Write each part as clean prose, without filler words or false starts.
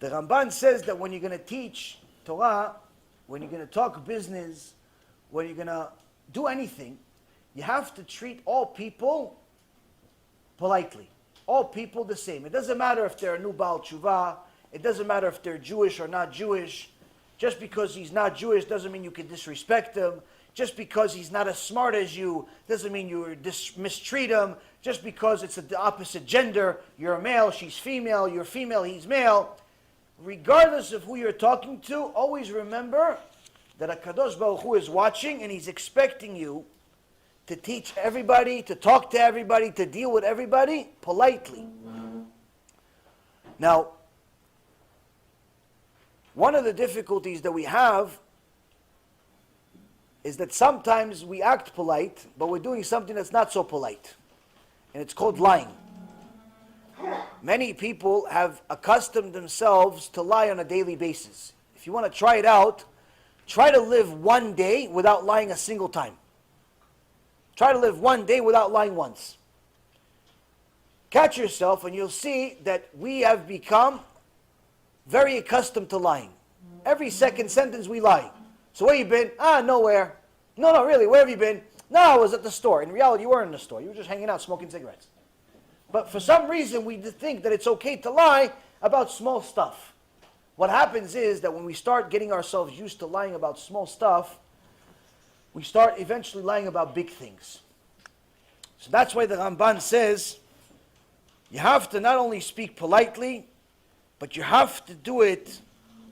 The Ramban says that when you're going to teach Torah, when you're going to talk business, when you're going to do anything, you have to treat all people politely. All people the same. It doesn't matter if they're a new Baal Tshuva. It doesn't matter if they're Jewish or not Jewish. Just because he's not Jewish doesn't mean you can disrespect him. Just because he's not as smart as you doesn't mean you mistreat him. Just because it's the opposite gender, you're a male, she's female, you're female, he's male. Regardless of who you're talking to, always remember that HaKadosh Baruch Hu is watching and he's expecting you to teach everybody, to talk to everybody, to deal with everybody politely. Now, one of the difficulties that we have is that sometimes we act polite, but we're doing something that's not so polite. And it's called lying. Many people have accustomed themselves to lie on a daily basis. If you want to try it out, try to live one day without lying a single time. Try to live one day without lying once. Catch yourself and you'll see that we have become very accustomed to lying. Every second sentence we lie. So where you been? Nowhere. No, really, where have you been? No, I was at the store. In reality, you weren't in the store. You were just hanging out smoking cigarettes. But for some reason, we think that it's okay to lie about small stuff. What happens is that when we start getting ourselves used to lying about small stuff, we start eventually lying about big things. So that's why the Ramban says, you have to not only speak politely, but you have to do it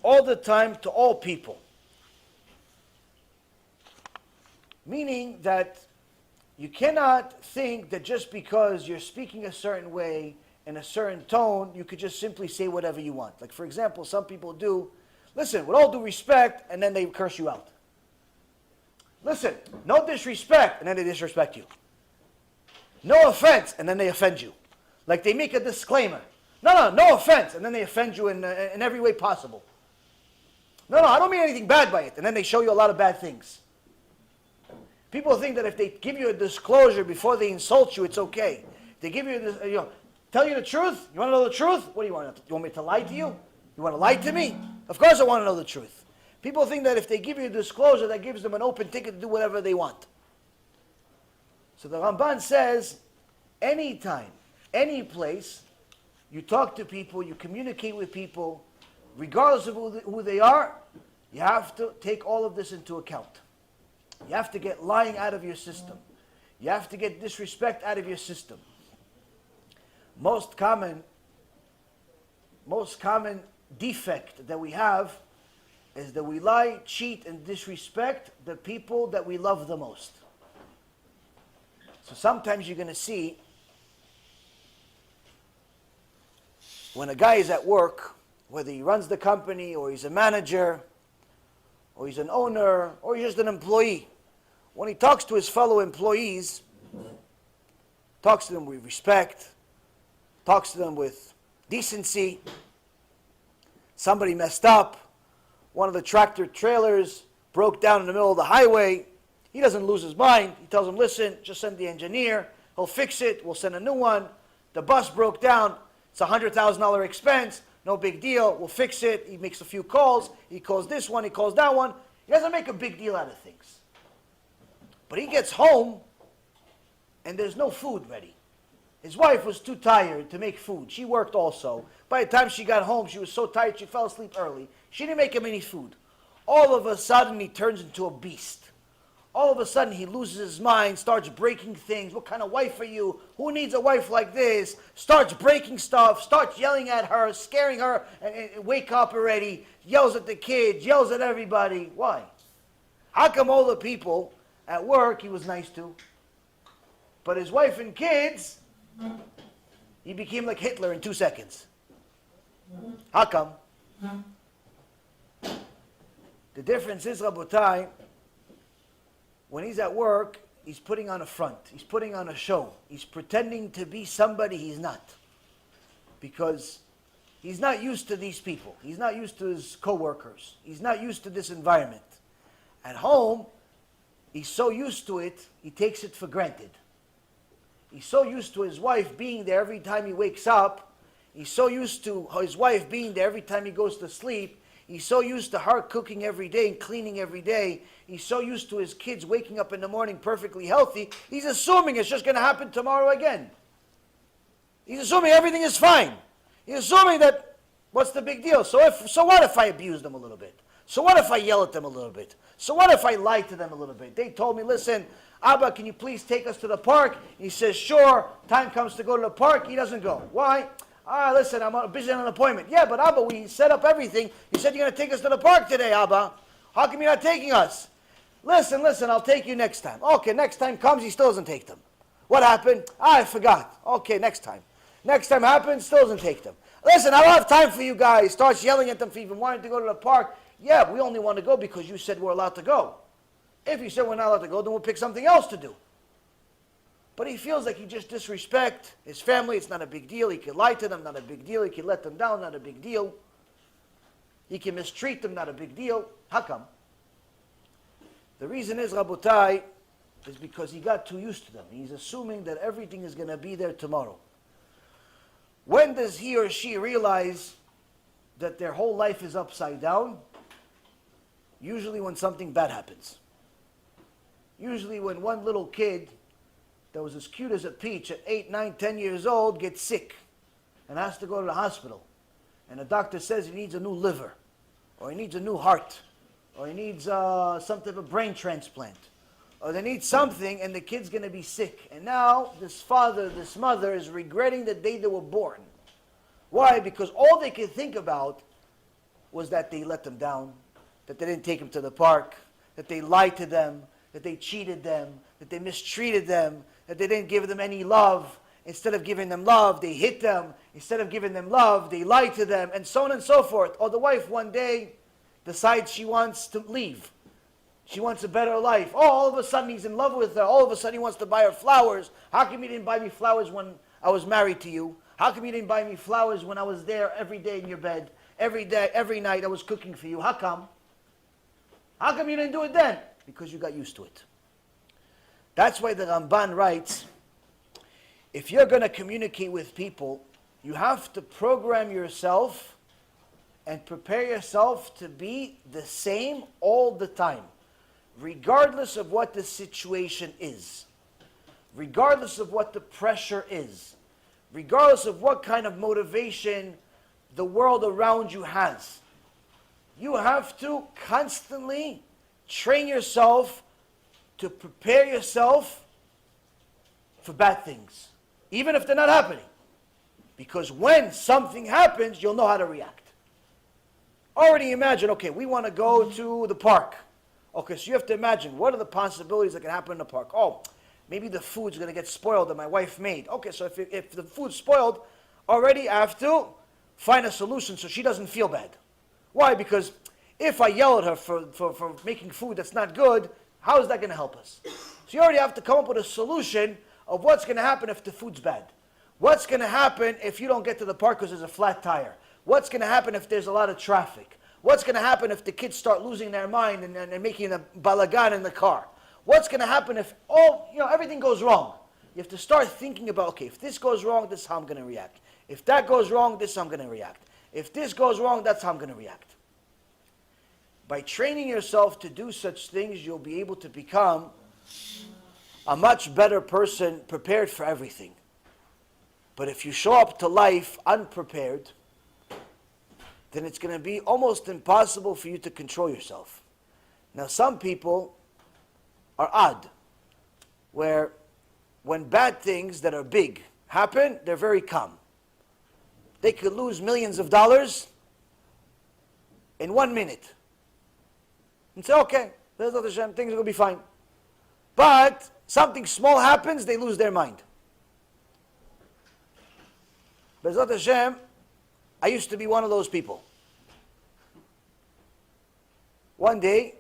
all the time to all people. Meaning that you cannot think that just because you're speaking a certain way, in a certain tone, you could just simply say whatever you want. Like for example, some people do, listen, with all due respect, and then they curse you out. Listen, no disrespect, and then they disrespect you. No offense, and then they offend you. Like they make a disclaimer. No offense, and then they offend you in every way possible. No, I don't mean anything bad by it, and then they show you a lot of bad things. People think that if they give you a disclosure before they insult you, it's okay. They give you this, tell you the truth. You want to know the truth? What do you want? You want me to lie to you? You want to lie to me? Of course I want to know the truth. People think that if they give you a disclosure, that gives them an open ticket to do whatever they want. So the Ramban says, anytime, any place, you talk to people, you communicate with people, regardless of who they are, you have to take all of this into account. You have to get lying out of your system. You have to get disrespect out of your system. Most common defect that we have is that we lie, cheat, and disrespect the people that we love the most. So sometimes you're going to see when a guy is at work, whether he runs the company or he's a manager or he's an owner or he's just an employee, when he talks to his fellow employees, talks to them with respect, talks to them with decency. Somebody messed up. One of the tractor trailers broke down in the middle of the highway. He doesn't lose his mind. He tells them, listen, just send the engineer. He'll fix it. We'll send a new one. The bus broke down. It's a $100,000 expense. No big deal. We'll fix it. He makes a few calls. He calls this one. He calls that one. He doesn't make a big deal out of things. But he gets home and there's no food ready. His wife was too tired to make food. She worked also. By the time she got home, she was so tired she fell asleep early. She didn't make him any food. All of a sudden, he turns into a beast. All of a sudden, he loses his mind, starts breaking things. What kind of wife are you? Who needs a wife like this? Starts breaking stuff, starts yelling at her, scaring her, and wake up already. Yells at the kids, yells at everybody. Why? How come all the people at work he was nice to, but his wife and kids, he became like Hitler in 2 seconds? How come? The difference is, Rabotai, when he's at work, he's putting on a front. He's putting on a show. He's pretending to be somebody he's not. Because he's not used to these people. He's not used to his co-workers. He's not used to this environment. At home, he's so used to it, he takes it for granted. He's so used to his wife being there every time he wakes up. He's so used to his wife being there every time he goes to sleep. He's so used to her cooking every day and cleaning every day. He's so used to his kids waking up in the morning perfectly healthy. He's assuming it's just going to happen tomorrow again. He's assuming everything is fine. He's assuming that, what's the big deal? So what if I abuse them a little bit? So what if I yell at them a little bit? So what if I lie to them a little bit? They told me, listen, Abba, can you please take us to the park? He says, sure. Time comes to go to the park. He doesn't go. Why? Listen, I'm busy on an appointment. Yeah, but Abba, we set up everything. You said you're going to take us to the park today, Abba. How come you're not taking us? Listen, I'll take you next time. Okay, next time comes, he still doesn't take them. What happened? I forgot. Okay, next time. Next time happens, still doesn't take them. Listen, I don't have time for you guys. Starts yelling at them for even wanting to go to the park. Yeah, we only want to go because you said we're allowed to go. If you said we're not allowed to go, then we'll pick something else to do. But he feels like he just disrespect his family. It's not a big deal. He can lie to them, not a big deal. He can let them down, not a big deal. He can mistreat them, not a big deal. How come? The reason is, Rabotai, is because he got too used to them. He's assuming that everything is going to be there tomorrow. When does he or she realize that their whole life is upside down? Usually when something bad happens. Usually when one little kid that was as cute as a peach at 8, 9, 10 years old gets sick and has to go to the hospital. And the doctor says he needs a new liver, or he needs a new heart, or he needs some type of brain transplant, or they need something, and the kid's going to be sick. And now this father, this mother is regretting the day they were born. Why? Because all they could think about was that they let them down, that they didn't take them to the park, that they lied to them, that they cheated them, that they mistreated them, that they didn't give them any love. Instead of giving them love, they hit them. Instead of giving them love, they lied to them, and so on and so forth. Or the wife one day decides she wants to leave. She wants a better life. Oh, all of a sudden he's in love with her. All of a sudden he wants to buy her flowers. How come you didn't buy me flowers when I was married to you? How come you didn't buy me flowers when I was there every day in your bed? Every day, every night I was cooking for you. How come? How come you didn't do it then? Because you got used to it. That's why the Ramban writes, if you're going to communicate with people, you have to program yourself and prepare yourself to be the same all the time, regardless of what the situation is, regardless of what the pressure is, regardless of what kind of motivation the world around you has. You have to constantly train yourself to prepare yourself for bad things, even if they're not happening. Because when something happens, you'll know how to react. Already imagine, okay, we want to go to the park. Okay, so you have to imagine, what are the possibilities that can happen in the park? Oh, maybe the food's going to get spoiled that my wife made. Okay, so if the food's spoiled, already I have to find a solution so she doesn't feel bad. Why? Because if I yell at her for making food that's not good, how is that going to help us? So you already have to come up with a solution of what's going to happen if the food's bad. What's going to happen if you don't get to the park because there's a flat tire? What's going to happen if there's a lot of traffic? What's going to happen if the kids start losing their mind and making a balagan in the car? What's going to happen if everything goes wrong? You have to start thinking about, okay, if this goes wrong, this is how I'm going to react. If that goes wrong, this is how I'm going to react. If this goes wrong, that's how I'm going to react. By training yourself to do such things, you'll be able to become a much better person, prepared for everything. But if you show up to life unprepared, then it's going to be almost impossible for you to control yourself. Now, some people are odd, where when bad things that are big happen, they're very calm. They could lose millions of dollars in 1 minute. And say, okay, things are going to be fine. But something small happens, they lose their mind. Bezrat Hashem, I used to be one of those people. One day,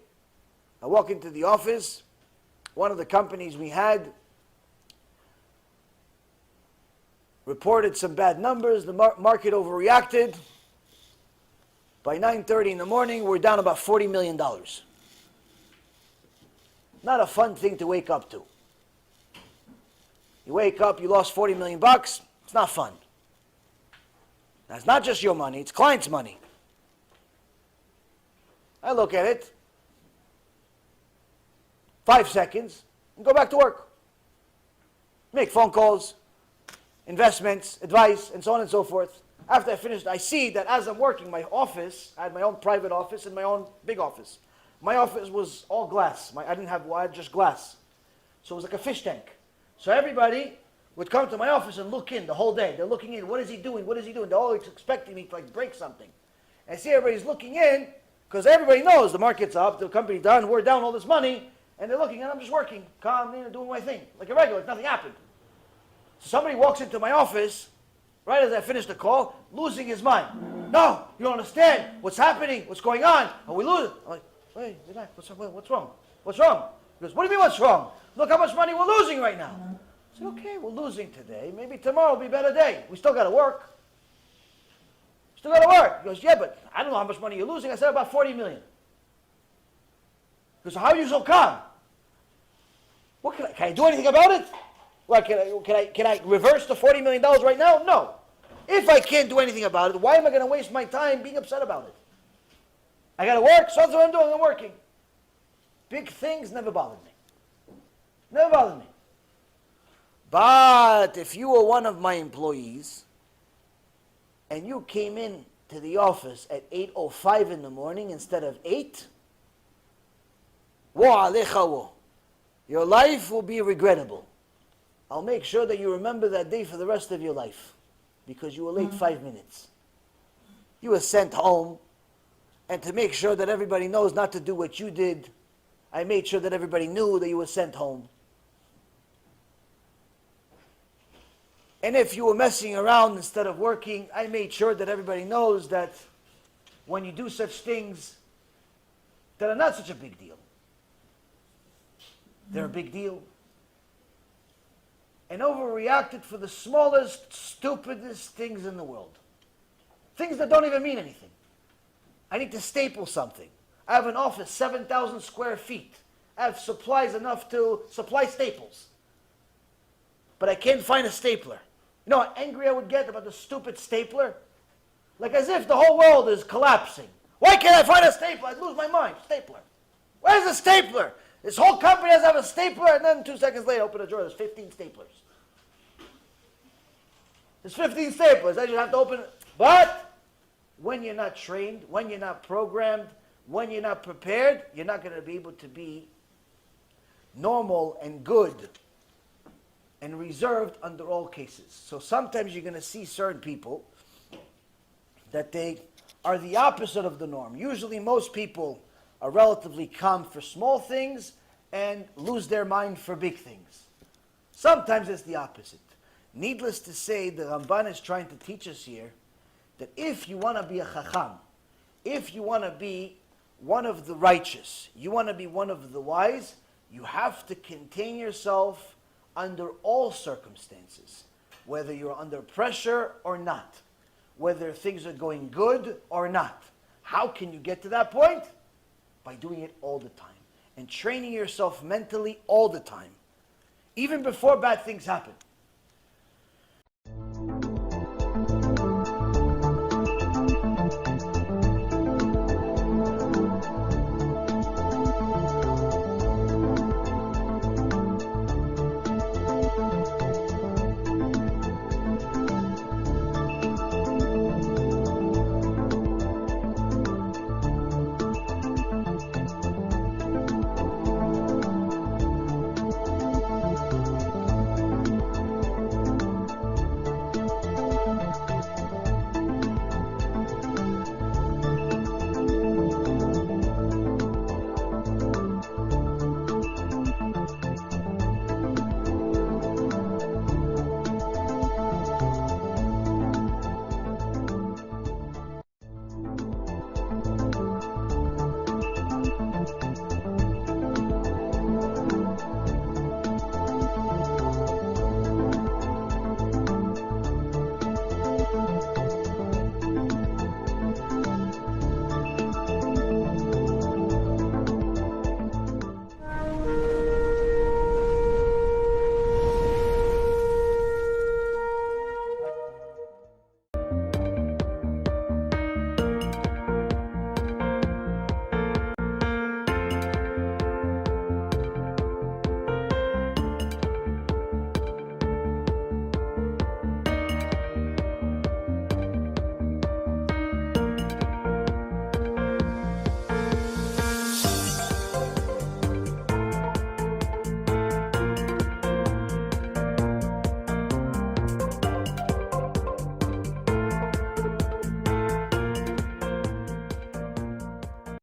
I walk into the office, one of the companies we had reported some bad numbers, the market overreacted. By 9:30 in the morning, we're down about $40 million. Not a fun thing to wake up to. You wake up, you lost $40 million, it's not fun. Now, it's not just your money, it's clients' money. I look at it, 5 seconds, and go back to work. Make phone calls, investments, advice, and so on and so forth. After I finished, I see that as I'm working, my office, I had my own private office and my own big office. My office was all glass. I didn't have wire, just glass. So it was like a fish tank. So everybody would come to my office and look in the whole day. They're looking in. What is he doing? What is he doing? They're always expecting me to like break something. And I see everybody's looking in because everybody knows the market's up, the company's done, we're down all this money, and they're looking, and I'm just working, calm, doing my thing, like a regular, like nothing happened. So somebody walks into my office right as I finish the call, losing his mind. No, you don't understand. What's happening? What's going on? Are we losing? I'm like, wait, relax. What's wrong? What's wrong? He goes, what do you mean what's wrong? Look how much money we're losing right now. I said, okay, we're losing today. Maybe tomorrow will be a better day. We still got to work. Still got to work. He goes, yeah, but I don't know how much money you're losing. I said, about 40 million. He goes, how are you so calm? What can I do anything about it? Well, can I reverse the $40 million right now? No. If I can't do anything about it, why am I going to waste my time being upset about it? I got to work, so that's what I'm doing, I'm working. Big things never bothered me. Never bothered me. But if you were one of my employees and you came in to the office at 8:05 in the morning instead of 8, your life will be regrettable. I'll make sure that you remember that day for the rest of your life because you were late 5 minutes. You were sent home, and to make sure that everybody knows not to do what you did, I made sure that everybody knew that you were sent home. And if you were messing around instead of working, I made sure that everybody knows that when you do such things that are not such a big deal, they're a big deal. And overreacted for the smallest, stupidest things in the world. Things that don't even mean anything. I need to staple something. I have an office, 7,000 square feet. I have supplies enough to supply staples. But I can't find a stapler. You know how angry I would get about the stupid stapler? Like as if the whole world is collapsing. Why can't I find a stapler? I'd lose my mind. Stapler. Where's the stapler? This whole company has to have a stapler, and then 2 seconds later, open a drawer, there's 15 staplers. There's 15 staplers. I just have to open it. But when you're not trained, when you're not programmed, when you're not prepared, you're not going to be able to be normal and good and reserved under all cases. So sometimes you're going to see certain people that they are the opposite of the norm. Usually most people are relatively calm for small things and lose their mind for big things. Sometimes it's the opposite. Needless to say, the Ramban is trying to teach us here that if you want to be a chacham, if you want to be one of the righteous, you want to be one of the wise, you have to contain yourself under all circumstances, whether you're under pressure or not, whether things are going good or not. How can you get to that point? By doing it all the time and training yourself mentally all the time, even before bad things happen.